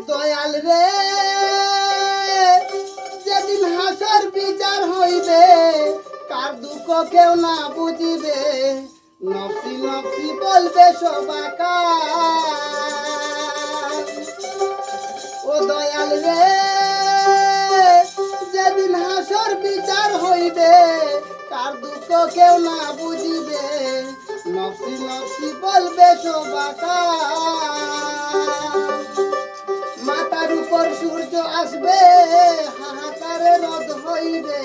দয়াল রে যেদিন হাসর বিচার হইবে কার দুঃখ কেউ না বুঝিবে নফসি নফসি বলবে সবাকার ও দয়াল রে যেদিন হাসর বিচার হইবে কার দুঃখ কেউ না বুঝিবে নফসি নফসি বলবে সবাকার মাথার উপর সূর্য আসবে হাহাকারে রোদ হইবে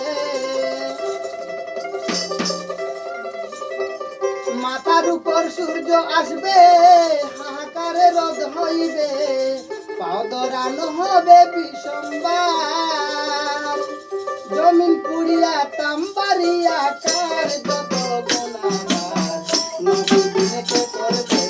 মাথার উপর সূর্য আসবে হাহাকারে রোদ হইবে পাও দরানো হবে বিষমবার জমিন পুড়িয়া তাম্বারিয়া কার যত গুনাহগার নবী বিনেকে করবে